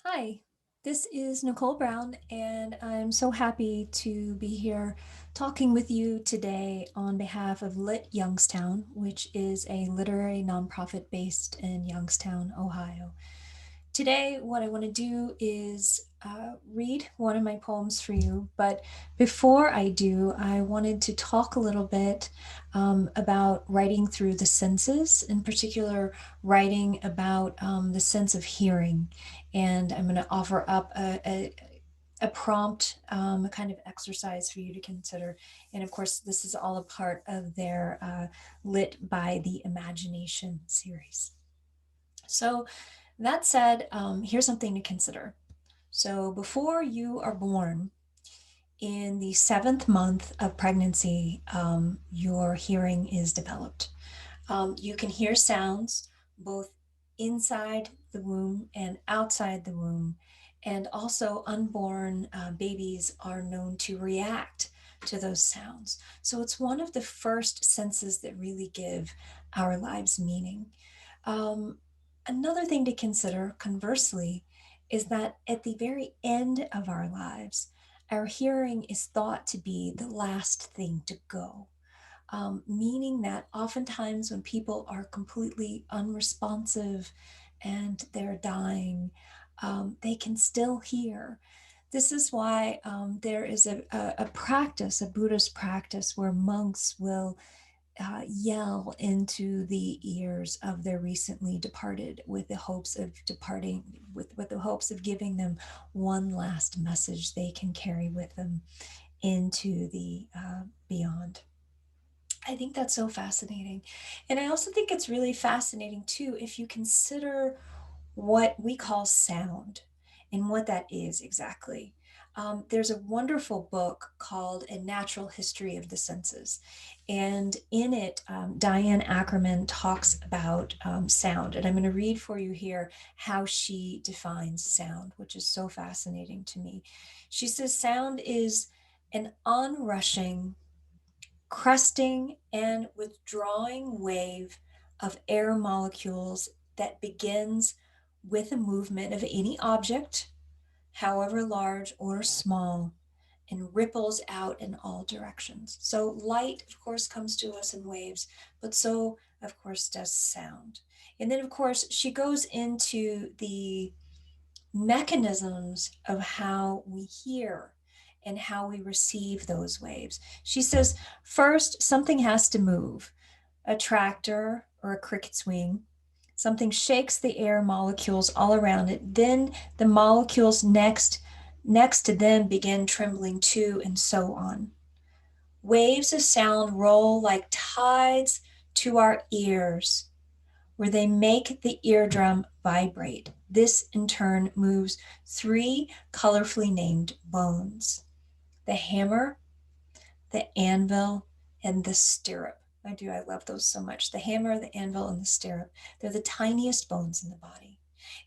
Hi, this is Nickole Brown, and I'm so happy to be here talking with you today on behalf of Lit Youngstown, which is a literary nonprofit based in Youngstown, Ohio. Today, what I want to do is read one of my poems for you. But before I do, I wanted to talk a little bit about writing through the senses, in particular, writing about the sense of hearing. And I'm going to offer up a prompt, a kind of exercise for you to consider. And of course, this is all a part of their Lit by the Imagination series. So, that said, here's something to consider. So, before you are born, in the seventh month of pregnancy, your hearing is developed. You can hear sounds both inside the womb and outside the womb. And also, unborn babies are known to react to those sounds. So, it's one of the first senses that really give our lives meaning. Um, Another thing to consider, conversely, is that at the very end of our lives, our hearing is thought to be the last thing to go, meaning that oftentimes when people are completely unresponsive and they're dying, they can still hear. This is why there is a practice, a Buddhist practice, where monks will yell into the ears of their recently departed with the hopes of departing, with the hopes of giving them one last message they can carry with them into the beyond. I think that's so fascinating. And I also think it's really fascinating too if you consider what we call sound and what that is exactly. There's a wonderful book called A Natural History of the Senses. And in it, Diane Ackerman talks about sound. And I'm going to read for you here how she defines sound, which is so fascinating to me. She says sound is an onrushing, cresting, and withdrawing wave of air molecules that begins with a movement of any object, however large or small, and ripples out in all directions. So, light, of course, comes to us in waves, but so, of course, does sound. And then, of course, she goes into the mechanisms of how we hear and how we receive those waves. She says, first, something has to move, a tractor or a cricket's wing. Something shakes the air molecules all around it. Then the molecules next to them begin trembling too, and so on. Waves of sound roll like tides to our ears, where they make the eardrum vibrate. This in turn moves three colorfully named bones: the hammer, the anvil, and the stirrup. I love those so much. The hammer, the anvil, and the stirrup. They're the tiniest bones in the body.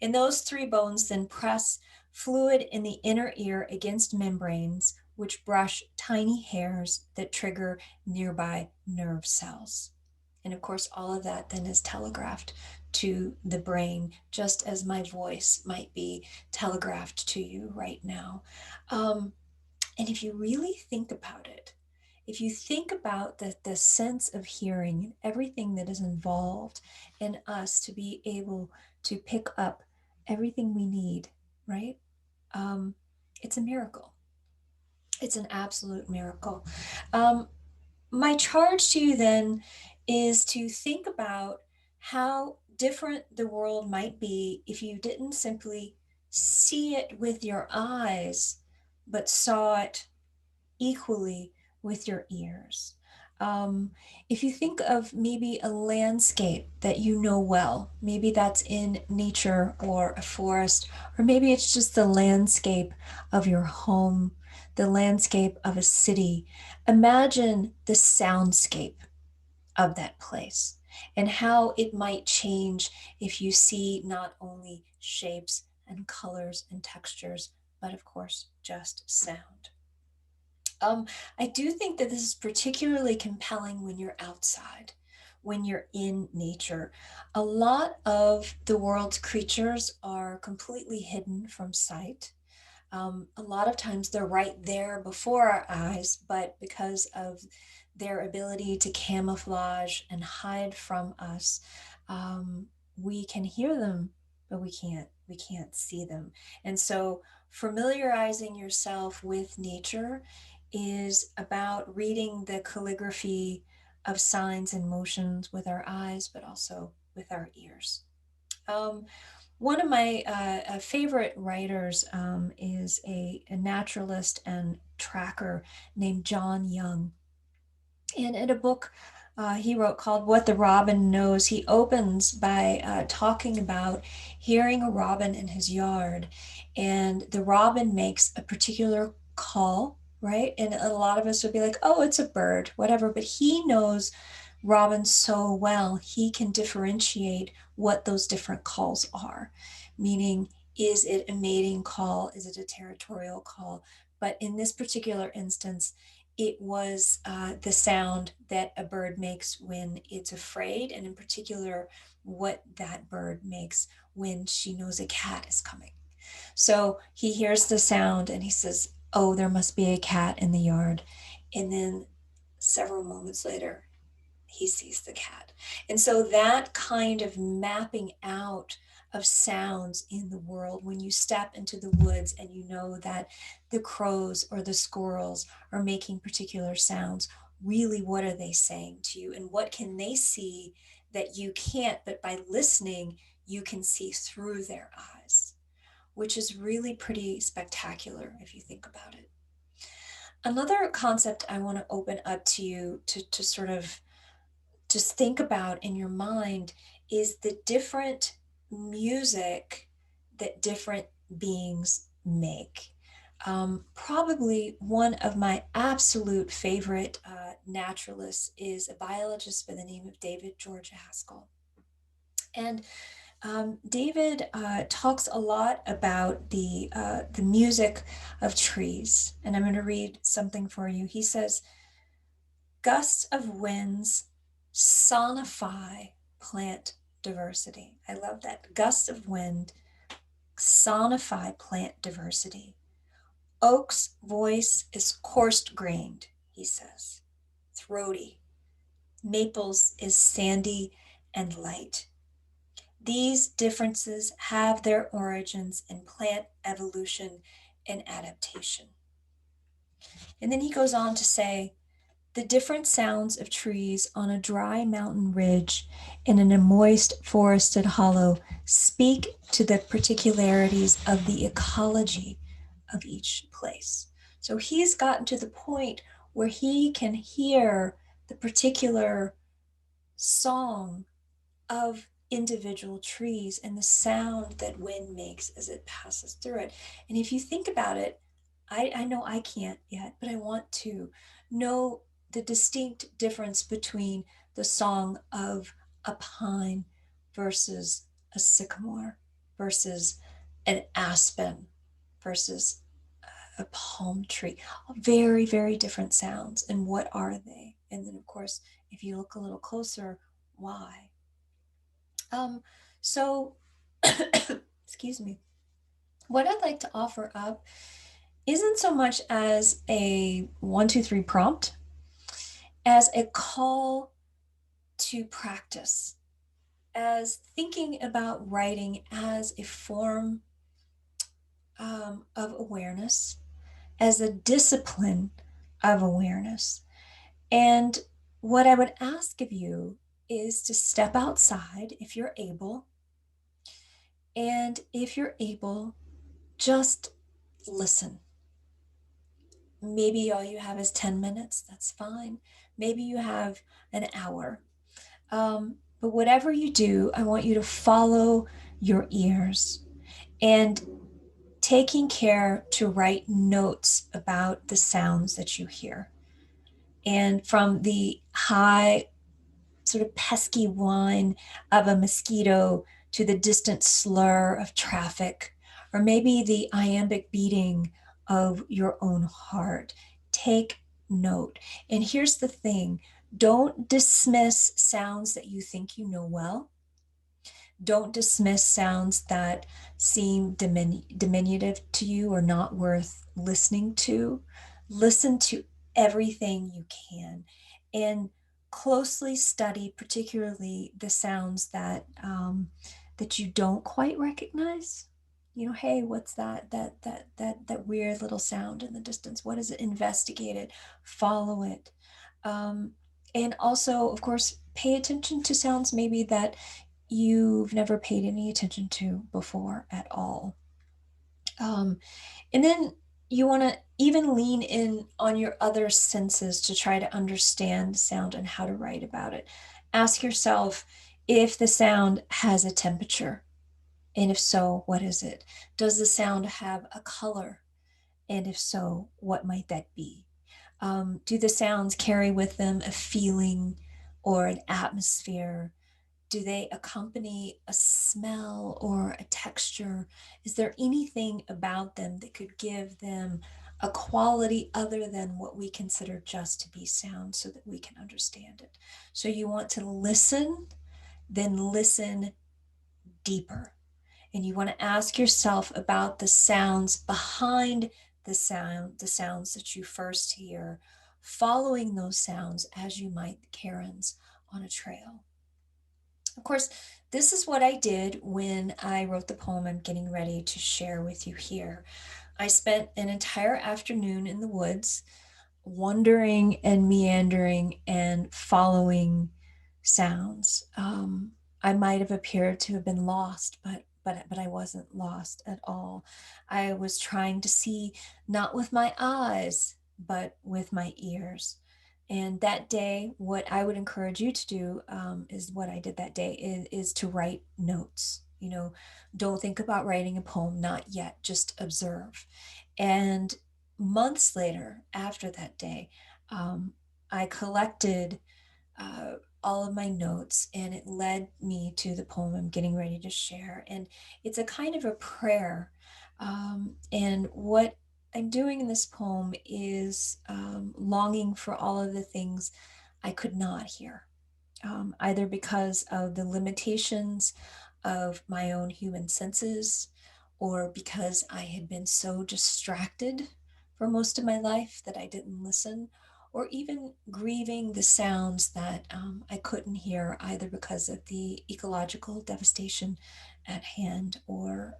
And those three bones then press fluid in the inner ear against membranes, which brush tiny hairs that trigger nearby nerve cells. And of course, all of that then is telegraphed to the brain, just as my voice might be telegraphed to you right now. Um, and if you really think about it, if you think about the sense of hearing and everything that is involved in us to be able to pick up everything we need, right? Um, it's a miracle. It's an absolute miracle. Um, my charge to you then is to think about how different the world might be if you didn't simply see it with your eyes, but saw it equally with your ears. Um, if you think of maybe a landscape that you know well, maybe that's in nature or a forest, or maybe it's just the landscape of your home, the landscape of a city. Imagine the soundscape of that place and how it might change if you see not only shapes and colors and textures, but of course, just sound. Um, I do think that this is particularly compelling when you're outside, when you're in nature. A lot of the world's creatures are are completely hidden from sight. A lot of times they're right there before our eyes, but because of their ability to camouflage and hide from us, um, we can hear them, but we can't see them. And so familiarizing yourself with nature is about reading the calligraphy of signs and motions with our eyes, but also with our ears. Um, One of my favorite writers is a naturalist and tracker named John Young. And in a book he wrote called What the Robin Knows, he opens by talking about hearing a robin in his yard. And the robin makes a particular call, right? And a lot of us would be like, oh, it's a bird, whatever. But he knows robins so well, he can differentiate what those different calls are. Meaning, is it a mating call? Is it a territorial call? But in this particular instance, it was the sound that a bird makes when it's afraid, and in particular, what that bird makes when she knows a cat is coming. So he hears the sound and he says, oh, there must be a cat in the yard. And then several moments later, he sees the cat. And so that kind of mapping out of sounds in the world, when you step into the woods and you know that the crows or the squirrels are making particular sounds, really what are they saying to you? And what can they see that you can't, but by listening, you can see through their eyes, which is really pretty spectacular if you think about it. Another concept I want to open up to you to sort of just think about in your mind is the different music that different beings make. Probably one of my absolute favorite naturalists is a biologist by the name of David George Haskell. And David talks a lot about the music of trees. And I'm going to read something for you. He says, gusts of winds sonify plant diversity. I love that. Gusts of wind sonify plant diversity. Oak's voice is coarse grained, he says, throaty. Maple's is sandy and light. These differences have their origins in plant evolution and adaptation. And then he goes on to say, the different sounds of trees on a dry mountain ridge and in a moist forested hollow speak to the particularities of the ecology of each place. So he's gotten to the point where he can hear the particular song of individual trees and the sound that wind makes as it passes through it. And if you think about it, I know I can't yet, but I want to know the distinct difference between the song of a pine versus a sycamore versus an aspen versus a palm tree. Very, very different sounds. And what are they? And then, of course, if you look a little closer, why? Um, so, excuse me. What I'd like to offer up isn't so much as a 1, 2, 3 prompt as a call to practice, as thinking about writing as a form of awareness, as a discipline of awareness. And what I would ask of you is to step outside if you're able. And if you're able, just listen. Maybe all you have is 10 minutes, that's fine. Maybe you have an hour. But whatever you do, I want you to follow your ears and taking care to write notes about the sounds that you hear. And from the high sort of pesky whine of a mosquito to the distant slur of traffic, or maybe the iambic beating of your own heart. Take note. And here's the thing, don't dismiss sounds that you think you know well. Don't dismiss sounds that seem diminutive to you or not worth listening to. Listen to everything you can and closely study, particularly the sounds that you don't quite recognize. You know, hey, what's that weird little sound in the distance? What is it? Investigate it, follow it. Um, and also, of course, pay attention to sounds maybe that you've never paid any attention to before at all. Um, and then you want to even lean in on your other senses to try to understand sound and how to write about it. Ask yourself if the sound has a temperature, and if so, what is it? Does the sound have a color? And if so, what might that be? Do the sounds carry with them a feeling or an atmosphere? Do they accompany a smell or a texture? Is there anything about them that could give them a quality other than what we consider just to be sound so that we can understand it? So you want to listen, then listen deeper. And you want to ask yourself about the sounds behind the sounds that you first hear, following those sounds as you might the Karens on a trail. Of course, this is what I did when I wrote the poem I'm getting ready to share with you here. I spent an entire afternoon in the woods, wandering and meandering and following sounds. I might have appeared to have been lost, but I wasn't lost at all. I was trying to see not with my eyes, but with my ears. And that day, what I would encourage you to do is what I did that day is to write notes. You know, don't think about writing a poem, not yet, just observe. And months later, after that day, um, I collected uh, all of my notes and it led me to the poem I'm getting ready to share. And it's a kind of a prayer. And what I'm doing in this poem is longing for all of the things I could not hear, either because of the limitations of my own human senses or because I had been so distracted for most of my life that I didn't listen, or even grieving the sounds that I couldn't hear, either because of the ecological devastation at hand or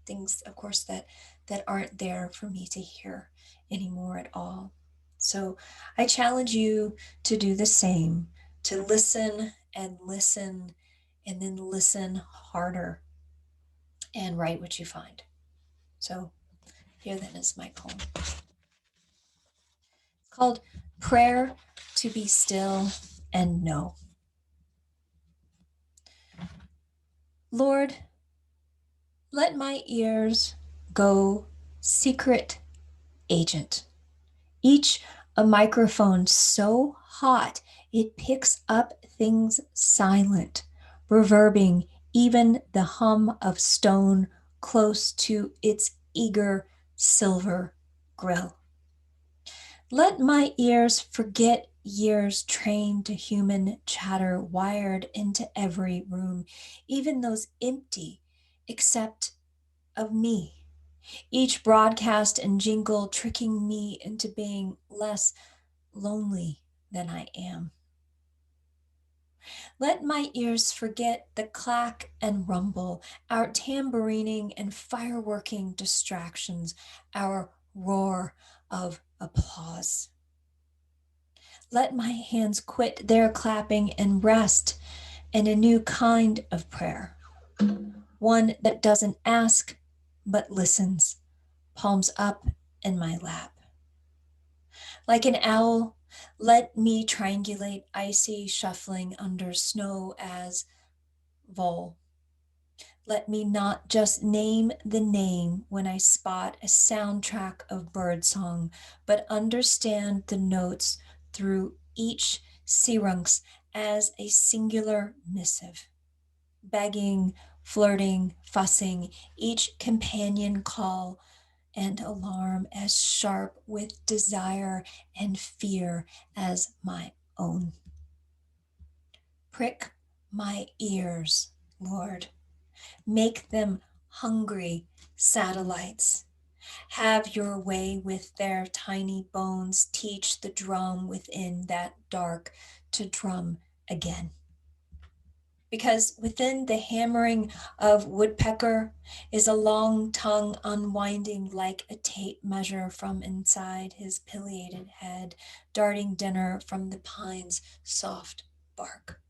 things, of course, that aren't there for me to hear anymore at all. So I challenge you to do the same, to listen and then listen harder and write what you find. So here then is my poem. It's called Prayer to Be Still and Know. Lord, let my ears go secret agent, each a microphone so hot it picks up things silent, reverbing even the hum of stone close to its eager silver grill. Let my ears forget years trained to human chatter wired into every room, even those empty, except of me. Each broadcast and jingle tricking me into being less lonely than I am. Let my ears forget the clack and rumble, our tambourining and fireworking distractions, our roar of applause. Let my hands quit their clapping and rest in a new kind of prayer, one that doesn't ask but listens, palms up in my lap. Like an owl, let me triangulate icy shuffling under snow as vole. Let me not just name the name when I spot a soundtrack of birdsong, but understand the notes through each syrinx as a singular missive, begging, flirting, fussing, each companion call and alarm as sharp with desire and fear as my own. Prick my ears, Lord. Make them hungry satellites. Have your way with their tiny bones. Teach the drum within that dark to drum again. Because within the hammering of woodpecker is a long tongue unwinding like a tape measure from inside his pileated head, darting dinner from the pine's soft bark.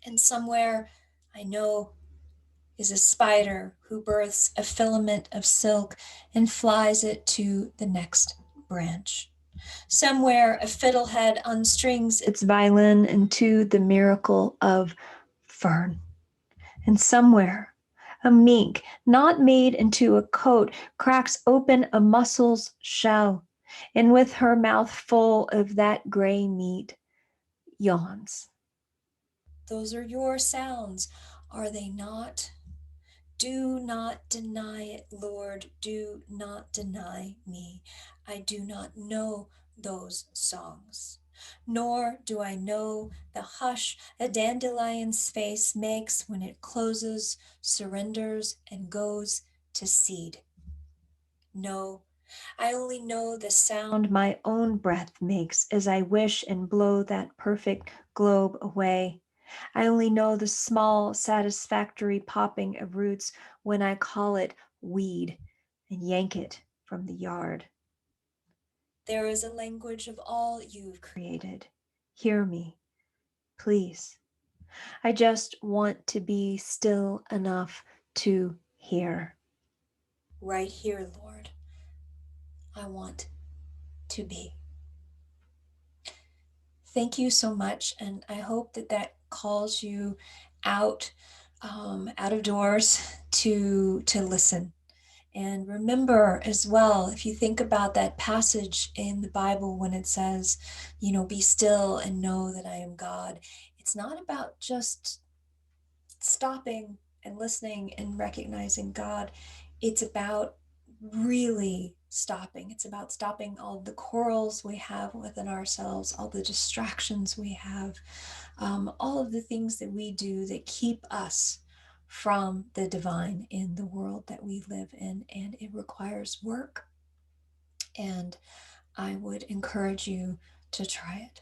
And somewhere, I know, is a spider who births a filament of silk and flies it to the next branch. Somewhere, a fiddlehead unstrings its violin into the miracle of fern. And somewhere, a mink, not made into a coat, cracks open a mussel's shell, and with her mouth full of that gray meat, yawns. Those are your sounds, are they not? Do not deny it, Lord. Do not deny me. I do not know those songs. Nor do I know the hush a dandelion's face makes when it closes, surrenders, and goes to seed. No, I only know the sound my own breath makes as I wish and blow that perfect globe away. I only know the small, satisfactory popping of roots when I call it weed and yank it from the yard. There is a language of all you've created. Hear me, please. I just want to be still enough to hear. Right here, Lord, I want to be. Thank you so much, and I hope that that calls you out, out of doors to listen. And remember as well, if you think about that passage in the Bible when it says, be still and know that I am God, it's not about just stopping and listening and recognizing God. It's about really stopping. It's about stopping all the quarrels we have within ourselves, all the distractions we have, all of the things that we do that keep us from the divine in the world that we live in. And it requires work. And I would encourage you to try it.